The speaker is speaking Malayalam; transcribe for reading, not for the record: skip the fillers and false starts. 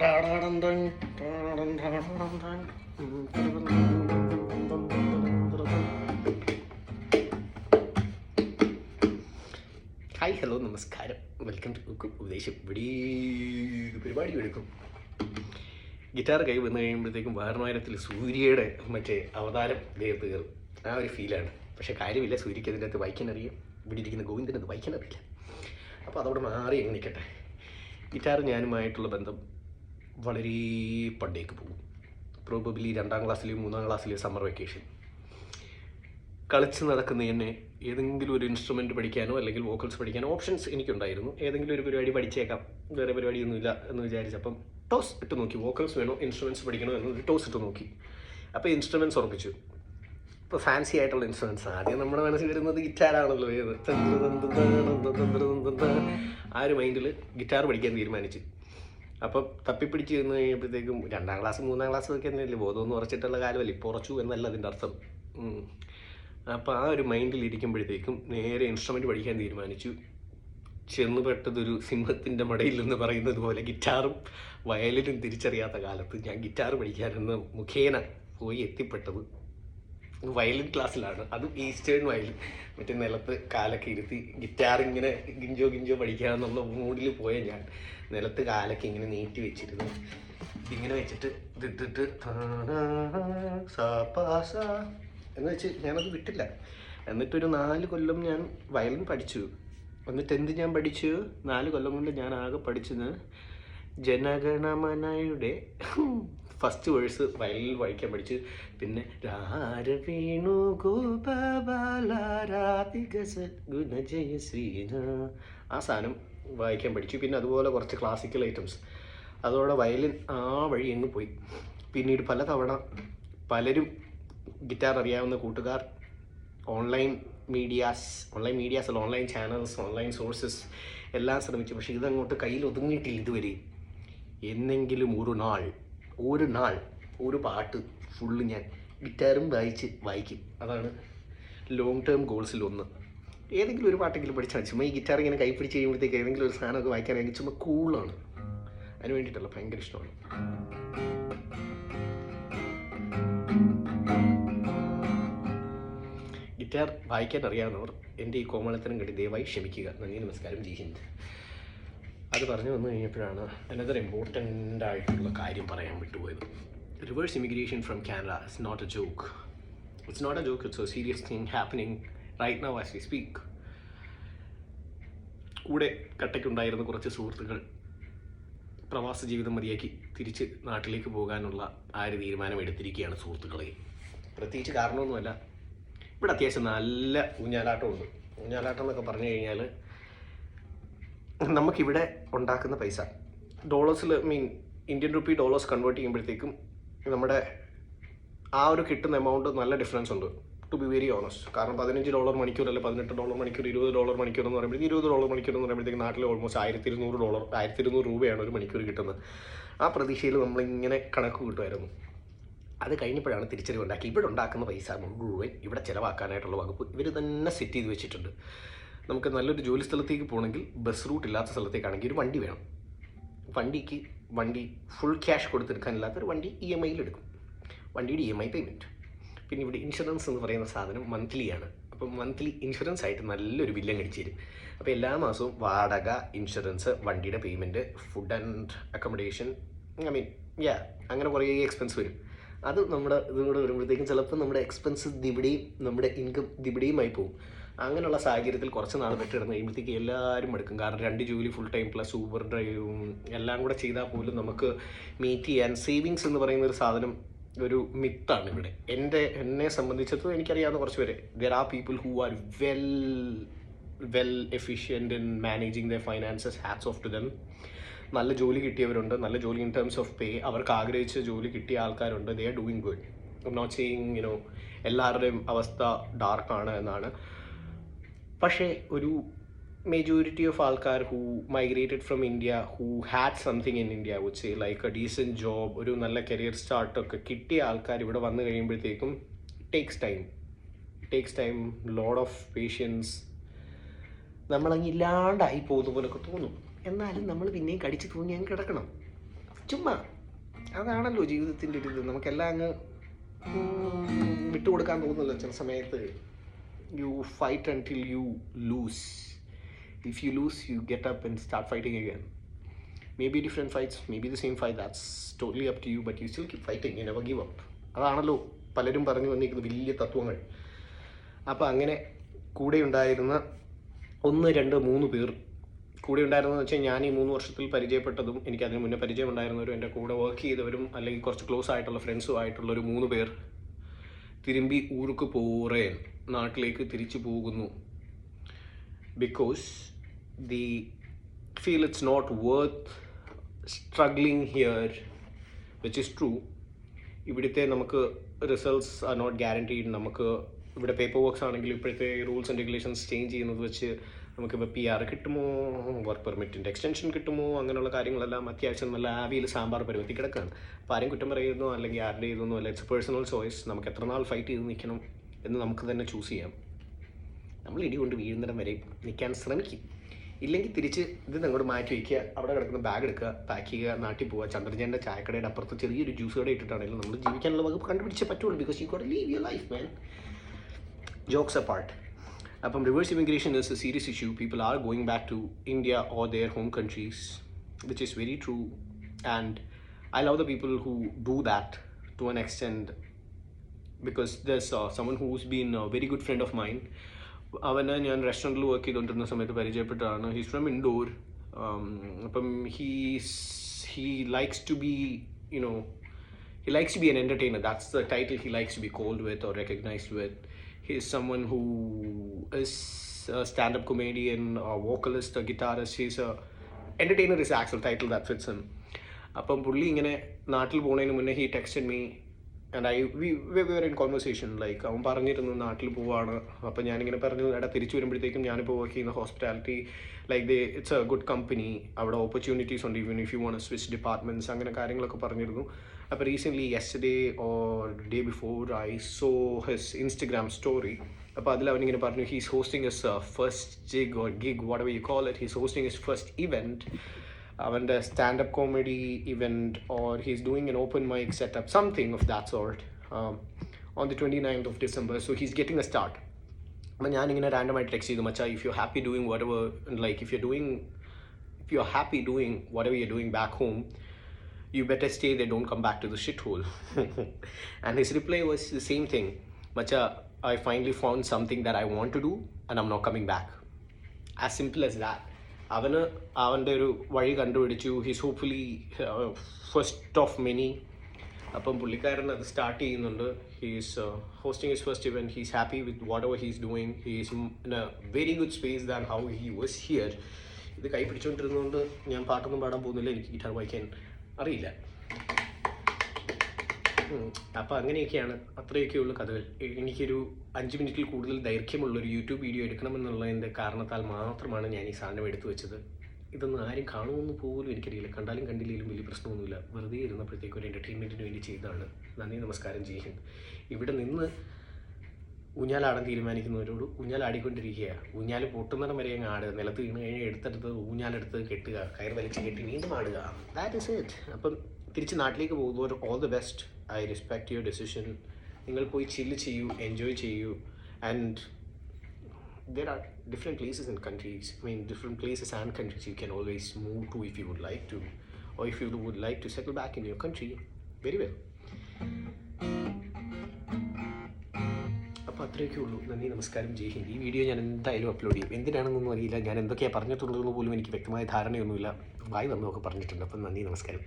ഹായ്, ഹലോ, നമസ്കാരം. വെൽക്കം ടു ഉപദേശം. ഇവിടെ പരിപാടി എടുക്കും. ഗിറ്റാർ കൈ വന്നു കഴിയുമ്പോഴത്തേക്കും വാരണായരത്തിൽ സൂര്യയുടെ മറ്റേ അവതാരം ദേഹത്ത് കയറും. ആ ഒരു ഫീലാണ്. പക്ഷേ കാര്യമില്ല, സൂര്യക്ക് അതിൻ്റെ അകത്ത് വായിക്കാൻ അറിയാം. ഇവിടെ ഇരിക്കുന്ന ഗോവിന്ദനത് വായിക്കാൻ അറിയില്ല. അപ്പോൾ അതോടെ മാറി എങ്ങനെ നിൽക്കട്ടെ. ഗിറ്റാർ ഞാനുമായിട്ടുള്ള ബന്ധം വളരെ പണ്ടേക്ക് പോകും. പ്രോബബ്ലി 2ാം ക്ലാസ്സിലെയോ 3ാം ക്ലാസ്സിലെയോ സമ്മർ വെക്കേഷൻ കളിച്ച് നടക്കുന്ന എന്നെ ഏതെങ്കിലും ഒരു ഇൻസ്ട്രുമെൻറ്റ് പഠിക്കാനോ അല്ലെങ്കിൽ വോക്കൽസ് പഠിക്കാനോ ഓപ്ഷൻസ് എനിക്കുണ്ടായിരുന്നു. ഏതെങ്കിലും ഒരു പരിപാടി പഠിച്ചേക്കാം, വേറെ പരിപാടിയൊന്നുമില്ല എന്ന് വിചാരിച്ചപ്പം ടോസ് ഇട്ട് നോക്കി. വോക്കൽസ് വേണോ ഇൻസ്ട്രുമെൻറ്റ്സ് പഠിക്കണോ എന്നൊരു ടോസ് ഇട്ട് നോക്കി. അപ്പോൾ ഇൻസ്ട്രുമെൻറ്റ്സ് ഉറപ്പിച്ചു. ഇപ്പോൾ ഫാൻസി ആയിട്ടുള്ള ഇൻസ്ട്രുമെൻറ്റ്സ് ആദ്യം നമ്മുടെ മനസ്സിൽ വരുന്നത് ഗിറ്റാറാണല്ലോ. ആ ഒരു മൈൻഡിൽ ഗിറ്റാർ പഠിക്കാൻ തീരുമാനിച്ചു. അപ്പം തപ്പിപ്പിടിച്ച് ചെന്ന് കഴിയുമ്പോഴത്തേക്കും 2ാം ക്ലാസ് 3ാം ക്ലാസ് ഒക്കെ തന്നെയല്ലേ, ബോധമൊന്നും ഉറച്ചിട്ടുള്ള കാലമല്ല. ഇപ്പോൾ ഉറച്ചു എന്നല്ല അതിൻ്റെ അർത്ഥം. അപ്പോൾ ആ ഒരു മൈൻഡിൽ ഇരിക്കുമ്പോഴത്തേക്കും നേരെ ഇൻസ്ട്രുമെൻറ്റ് പഠിക്കാൻ തീരുമാനിച്ചു. ചെന്നുപെട്ടതൊരു സിംഹത്തിൻ്റെ മടയിൽ എന്ന് പറയുന്നത് പോലെ ഗിറ്റാറും വയലിനും തിരിച്ചറിയാത്ത കാലത്ത് ഞാൻ ഗിറ്റാർ പഠിക്കാനെന്ന് മുഖേന പോയി എത്തിപ്പെട്ടത് വയലിൻ ക്ലാസ്സിലാണ്. അതും ഈസ്റ്റേൺ വയലിൻ. മറ്റേ നിലത്ത് കാലൊക്കെ ഇരുത്തി ഗിറ്റാർ ഇങ്ങനെ ഗിഞ്ചോ പഠിക്കാമെന്നുള്ള മൂഡിൽ പോയ ഞാൻ നിലത്ത് കാലൊക്കെ ഇങ്ങനെ നീട്ടി വെച്ചിരുന്നു. ഇതിങ്ങനെ വെച്ചിട്ട് ഇതിട്ടിട്ട് എന്ന് വെച്ച് ഞാനത് വിട്ടില്ല. എന്നിട്ടൊരു 4 കൊല്ലം ഞാൻ വയലിൻ പഠിച്ചു. എന്നിട്ട് എന്ത് ഞാൻ പഠിച്ചു? 4 കൊല്ലം കൊണ്ട് ഞാൻ ആകെ പഠിച്ചത് ജനഗണമനയുടെ ഫസ്റ്റ് വേഴ്സ് വയലിൽ വായിക്കാൻ പഠിച്ചു. പിന്നെ രാരവീണു ഗുണജയ ശ്രീന ആ സാധനം വായിക്കാൻ പഠിച്ചു. പിന്നെ അതുപോലെ കുറച്ച് ക്ലാസിക്കൽ ഐറ്റംസ്. അതോടെ വയലിൻ ആ വഴി അങ്ങ് പോയി. പിന്നീട് പല തവണ പലരും ഗിറ്റാർ അറിയാവുന്ന കൂട്ടുകാർ online medias online channels, online sources എല്ലാം ശ്രമിച്ചു. പക്ഷേ ഇതങ്ങോട്ട് കയ്യിൽ ഒതുങ്ങിയിട്ടില്ല ഇതുവരെ. എന്നെങ്കിലും ഒരു നാൾ ഒരു പാട്ട് ഫുള്ള് ഞാൻ ഗിറ്റാറും വായിക്കും. അതാണ് ലോങ് ടേം ഗോൾസിലൊന്ന്. ഏതെങ്കിലും ഒരു പാട്ടെങ്കിലും പഠിച്ചാൽ ചുമ്മാ ഈ ഗിറ്റാർ ഇങ്ങനെ കൈ പിടിച്ച് കഴിയുമ്പോഴത്തേക്ക് ഏതെങ്കിലും ഒരു സാധനമൊക്കെ വായിക്കാനാണെങ്കിൽ ചുമ്മാ കൂളാണ്. അതിന് വേണ്ടിയിട്ടല്ല, ഭയങ്കര ഇഷ്ടമാണ്. ഗിറ്റാർ വായിക്കാൻ അറിയാവുന്നവർ എൻ്റെ ഈ കോമളത്തരം കണ്ടി ദയവായി ക്ഷമിക്കുക. നന്ദി, നമസ്കാരം, ജയ് ഹിന്ദ്. അത് പറഞ്ഞു വന്നു കഴിഞ്ഞപ്പോഴാണ് അനദർ ഇമ്പോർട്ടൻ്റ് ആയിട്ടുള്ള കാര്യം പറയാൻ വിട്ടുപോയത്. Reverse immigration from Canada it's not a joke. It's a serious thing happening right now as we speak. കൂടെ കട്ടയ്ക്കുണ്ടായിരുന്ന കുറച്ച് സുഹൃത്തുക്കൾ പ്രവാസ ജീവിതം മതിയാക്കി തിരിച്ച് നാട്ടിലേക്ക് പോകാനുള്ള ആ ഒരു തീരുമാനം എടുത്തിരിക്കുകയാണ് സുഹൃത്തുക്കളെ. പ്രത്യേകിച്ച് കാരണമൊന്നുമല്ല, ഇവിടെ അത്യാവശ്യം നല്ല ഊഞ്ഞാലാട്ടമുണ്ട്. ഊഞ്ഞാലാട്ടം എന്നൊക്കെ പറഞ്ഞു കഴിഞ്ഞാൽ നമുക്കിവിടെ ഉണ്ടാക്കുന്ന പൈസ ഡോളേഴ്സിൽ ഇന്ത്യൻ റുപ്പി ഡോളേഴ്സ് കൺവേർട്ട് ചെയ്യുമ്പോഴത്തേക്കും നമ്മുടെ ആ ഒരു കിട്ടുന്ന എമൗണ്ട് നല്ല ഡിഫറൻസ് ഉണ്ട്, ടു ബി വെരി ഓണസ്റ്റ്. കാരണം $15 മണിക്കൂർ അല്ലെങ്കിൽ $18 മണിക്കൂർ, $20 മണിക്കൂർ എന്ന് പറയുമ്പോഴത്തേക്ക് $20 മണിക്കൂർ എന്ന് പറയുമ്പോഴത്തേക്ക് നാട്ടിൽ ഓൾമോസ്റ്റ് $1200 രൂപയാണ് ഒരു മണിക്കൂർ കിട്ടുന്നത്. ആ പ്രതീക്ഷയിൽ നമ്മളിങ്ങനെ കണക്ക് കൂട്ടുമായിരുന്നു. അത് കഴിഞ്ഞപ്പോഴാണ് തിരിച്ചറിവുണ്ടാക്കി ഇവിടെ ഉണ്ടാക്കുന്ന പൈസ മുഴുവൻ ഇവിടെ ചിലവാക്കാനായിട്ടുള്ള വകുപ്പ് ഇവർ തന്നെ സെറ്റ് ചെയ്ത് വെച്ചിട്ടുണ്ട്. നമുക്ക് നല്ലൊരു ജോലി സ്ഥലത്തേക്ക് പോകണമെങ്കിൽ ബസ് റൂട്ട് ഇല്ലാത്ത സ്ഥലത്തേക്കാണെങ്കിൽ ഒരു വണ്ടി വേണം. വണ്ടി ഫുൾ ക്യാഷ് കൊടുത്തെടുക്കാനില്ലാത്തൊരു വണ്ടി EMI എടുക്കും. വണ്ടിയുടെ EMI പേയ്മെൻറ്റ്. പിന്നെ ഇവിടെ ഇൻഷുറൻസ് എന്ന് പറയുന്ന സാധനം മന്ത്ലിയാണ്. അപ്പം മന്ത്ലി ഇൻഷുറൻസ് ആയിട്ട് നല്ലൊരു ബില്ല് അടിച്ചു തരും. അപ്പോൾ എല്ലാ മാസവും വാടക, ഇൻഷുറൻസ്, വണ്ടിയുടെ പേയ്മെൻറ്റ്, ഫുഡ് ആൻഡ് അക്കോമഡേഷൻ, അങ്ങനെ കുറേ എക്സ്പെൻസ് വരും. അത് നമ്മുടെ ഇതും കൂടെ വരുമ്പോഴത്തേക്കും ചിലപ്പോൾ നമ്മുടെ എക്സ്പെൻസ് ദിവിടെയും നമ്മുടെ ഇൻകം ദിവിടെയുമായി പോകും. അങ്ങനെയുള്ള സാഹചര്യത്തിൽ കുറച്ച് നാൾ പെട്ടിടുന്ന കഴിയുമ്പോഴത്തേക്ക് എല്ലാവരും എടുക്കും. കാരണം 2 ജോലി ഫുൾ ടൈം പ്ലസ് ഊബർ ഡ്രൈവും എല്ലാം കൂടെ ചെയ്താൽ പോലും നമുക്ക് മീറ്റ് ചെയ്യാൻ സേവിങ്സ് എന്ന് പറയുന്ന ഒരു സാധനം ഒരു മിത്താണ് ഇവിടെ. എന്നെ സംബന്ധിച്ചിടത്തോളം എനിക്കറിയാവുന്ന കുറച്ച് പേര്, there are people who are well efficient in managing the finances. Hats off to them. നല്ല ജോലി കിട്ടിയവരുണ്ട്, നല്ല ജോലി ഇൻ ടേംസ് ഓഫ് പേ, അവർക്ക് ആഗ്രഹിച്ച ജോലി കിട്ടിയ ആൾക്കാരുണ്ട്. They are doing good. I am not saying എല്ലാവരുടെയും അവസ്ഥ ഡാർക്കാണ് എന്നാണ്. പക്ഷേ ഒരു majority of ആൾക്കാർ who migrated from India, who had something in India, I would say like a decent job, ഒരു നല്ല കരിയർ സ്റ്റാർട്ടൊക്കെ കിട്ടിയ ആൾക്കാർ ഇവിടെ വന്നു കഴിയുമ്പോഴത്തേക്കും takes time, load of patience. നമ്മളങ്ങ് ഇല്ലാണ്ടായി പോകുന്ന പോലൊക്കെ തോന്നും. എന്നാലും നമ്മൾ പിന്നെയും കടിച്ച് തൂങ്ങി അങ്ങ് കിടക്കണം. ചുമ്മാ അതാണല്ലോ ജീവിതത്തിൻ്റെ ഒരു ഇത്. നമുക്കെല്ലാം അങ്ങ് വിട്ടുകൊടുക്കാൻ തോന്നുന്നില്ല ചില സമയത്ത്. U fight until you lose. If you lose you get up and start fighting again. Maybe different fights, maybe the same fight, that's totally up to you, but you still keep fighting, you never give up. അതാണല്ലോ പലരും പറഞ്ഞു വന്നിരിക്കുന്ന വലിയ തത്വങ്ങൾ. അപ്പോൾ അങ്ങനെ കൂടെ ഉണ്ടായിരുന്ന 1, 2, 3 പേർ കൂടെ ഉണ്ടായിരുന്നതെന്ന് വെച്ചാൽ ഞാൻ ഈ 3 വർഷത്തിൽ പരിചയപ്പെട്ടതും എനിക്ക് അതിന് മുന്നേ പരിചയം ഉണ്ടായിരുന്നവരും എൻ്റെ കൂടെ വർക്ക് ചെയ്തവരും അല്ലെങ്കിൽ കുറച്ച് ക്ലോസ് ആയിട്ടുള്ള ഫ്രണ്ട്സും ആയിട്ടുള്ള ഒരു 3 പേർ തിരുമ്പി ഊർക്ക് പോറേൻ നാട്ടിലേക്ക് തിരിച്ചു പോകുന്നു. Because the feel it's not worth struggling here, which is true. ഇവിടുത്തെ നമുക്ക് റിസൾട്ട്സ് ആർ നോട്ട് ഗ്യാരണ്ടീഡ്. നമുക്ക് ഇവിടെ പേപ്പർ വർക്ക്സ് ആണെങ്കിൽ ഇപ്പോഴത്തെ റൂൾസ് ആൻഡ് റെഗുലേഷൻസ് ചേഞ്ച് ചെയ്യുന്നത് വെച്ച് നമുക്കിപ്പോൾ PR കിട്ടുമോ, വർക്ക് പെർമിറ്റിൻ്റെ എക്സ്റ്റൻഷൻ കിട്ടുമോ, അങ്ങനെയുള്ള കാര്യങ്ങളെല്ലാം അത്യാവശ്യം നല്ല ആവിയിൽ സാമ്പാർ പരുവത്തി കിടക്കുകയാണ്. അപ്പോൾ ആരും കുറ്റം പറയുന്നോ അല്ലെങ്കിൽ ആരുടെ ഇതൊന്നും അല്ല. It's personal choice. നമുക്ക് എത്ര നാൾ ഫൈറ്റ് ചെയ്ത് നിൽക്കണം എന്ന് നമുക്ക് തന്നെ ചൂസ് ചെയ്യാം. നമ്മൾ ഇടി കൊണ്ട് വീഴുന്നിടം വരെ നിൽക്കാൻ ശ്രമിക്കും. ഇല്ലെങ്കിൽ തിരിച്ച് ഇത് അങ്ങോട്ട് മാറ്റി വയ്ക്കുക, അവിടെ കിടക്കുന്ന ബാഗ് എടുക്കുക, പാക്ക് ചെയ്യുക, നാട്ടിൽ പോവുക. ചന്ദ്രജൻ്റെ ചായക്കടയുടെ അപ്പുറത്ത് ചെറിയൊരു ജ്യൂസ് കട ഇട്ടിട്ടാണെങ്കിലും നമ്മൾ ജീവിക്കാനുള്ള വകുപ്പ് കണ്ടുപിടിച്ചേ പറ്റുള്ളൂ. Because you got to leave your life man. Jokes apart. അപ്പം reverse immigration is a serious issue. People are going back to India or their home countries, which is very true. And I love the people who do that to an extend. Because there's someone who's been a very good friend of mine. അവനെ ഞാൻ റെസ്റ്റോറൻറ്റിൽ വർക്ക് ചെയ്തുകൊണ്ടിരുന്ന സമയത്ത് പരിചയപ്പെട്ടാണ്. He's from Indore. അപ്പം he likes to be, you know, he likes to be an entertainer. That's the title he likes to be called with or recognized with. He is someone who is a stand-up comedian, a vocalist, a guitarist. He's a entertainer is the actual title that fits him. അപ്പം പുള്ളി ഇങ്ങനെ നാട്ടിൽ പോകുന്നതിന് മുന്നേ he texted me and we were in conversation. Like അവൻ പറഞ്ഞിരുന്നു നാട്ടിൽ പോവാണ്. അപ്പോൾ ഞാനിങ്ങനെ പറഞ്ഞു, എടാ തിരിച്ചു വരുമ്പോഴത്തേക്കും ഞാനിപ്പോൾ വർക്ക് ചെയ്യുന്ന hospitality like it's a good company, അവിടെ ഓപ്പർച്യൂണിറ്റീസ് ഉണ്ട് even if you want to switch departments, അങ്ങനെ കാര്യങ്ങളൊക്കെ പറഞ്ഞിരുന്നു. അപ്പോൾ recently yesterday or day before I saw his Instagram story. അപ്പോൾ അതിൽ അവനിങ്ങനെ പറഞ്ഞു he's hosting his first jig or gig whatever you call it. He's hosting his first event, അവൻ്റെ standup comedy event, or he's doing an open mic setup, something of that sort, on the 29th of December. So he's getting a start. അപ്പം ഞാനിങ്ങനെ റാൻഡമായിട്ട് ടെക്സ്റ്റ് ചെയ്തു, മച്ചാ if you happy doing whatever, like if you are happy doing whatever you are doing back home, you better stay there, don't come back to the shithole. And his reply was the same thing, macha I finally found something that I want to do and I'm not coming back. As simple as that. അവൻ്റെ ഒരു വഴി കണ്ടുപിടിച്ചു. He's hopefully first of many. അപ്പം പുള്ളിക്കാരൻ അത് സ്റ്റാർട്ട് ചെയ്യുന്നുണ്ട്. He's hosting his first event. He's happy with what ever he's doing. He's in A very good space than how he was here. ഇത് കൈ പിടിച്ചുകൊണ്ടിരുന്നതുകൊണ്ട് ഞാൻ പാട്ടൊന്നും പാടാൻ പോകുന്നില്ല, എനിക്ക് ഗിറ്റാർ വായിക്കാൻ അറിയില്ല. അപ്പോൾ അങ്ങനെയൊക്കെയാണ്, അത്രയൊക്കെയുള്ള കഥകൾ. എനിക്കൊരു 5 മിനിറ്റിൽ കൂടുതൽ ദൈർഘ്യമുള്ളൊരു യൂട്യൂബ് വീഡിയോ എടുക്കണമെന്നുള്ളതിൻ്റെ കാരണത്താൽ മാത്രമാണ് ഞാൻ ഈ സാധനം എടുത്തു വെച്ചത്. ഇതൊന്നും ആരും കാണുമെന്ന് പോലും എനിക്കറിയില്ല. കണ്ടാലും കണ്ടില്ലെങ്കിലും വലിയ പ്രശ്നമൊന്നുമില്ല. വെറുതെ ഇരുന്നപ്പോഴത്തേക്ക് ഒരു എൻ്റർടൈൻമെൻറ്റിന് വേണ്ടി ചെയ്തതാണ്. നന്ദി, നമസ്കാരം, ജയ് ഹിന്ദ്. ഇവിടെ നിന്ന് ഊഞ്ഞാലാടാൻ തീരുമാനിക്കുന്നവരോട് ഊഞ്ഞാലാടിക്കൊണ്ടിരിക്കുക. ഊഞ്ഞാൽ പൊട്ടുന്നിടം വരെ അങ്ങ് ആടുക. നിലത്ത് വീണ് കഴിഞ്ഞാൽ എടുത്തെടുത്ത് ഊഞ്ഞാലെടുത്ത് കെട്ടുക, കയർ വലിച്ച് കെട്ടി വീണ്ടും ആടുക. That is it. അപ്പം തിരിച്ച് നാട്ടിലേക്ക് പോകുന്നവർ all the best. I respect your decision. നിങ്ങൾ പോയി ചില്ല് ചെയ്യൂ, എൻജോയ് ചെയ്യൂ. And there are different places and countries. I mean, different places and countries you can always move to if you would like to, or if you would like to settle back in your country. Very well. അപ്പോൾ അത്രയൊക്കെ ഉള്ളൂ. നന്ദി, നമസ്കാരം, ജയ് ഹിന്ദ്. ഈ വീഡിയോ ഞാൻ എന്തായാലും അപ്ലോഡ് ചെയ്യും. എന്തിനാണെന്നൊന്നും അറിയില്ല. ഞാൻ എന്തൊക്കെയാണ് പറഞ്ഞിട്ടുള്ളതെന്ന് പോലും എനിക്ക് വ്യക്തമായ ധാരണയൊന്നുമില്ല. വായി വന്നതൊക്കെ പറഞ്ഞിട്ടുണ്ട്. അപ്പം നന്ദി, നമസ്കാരം.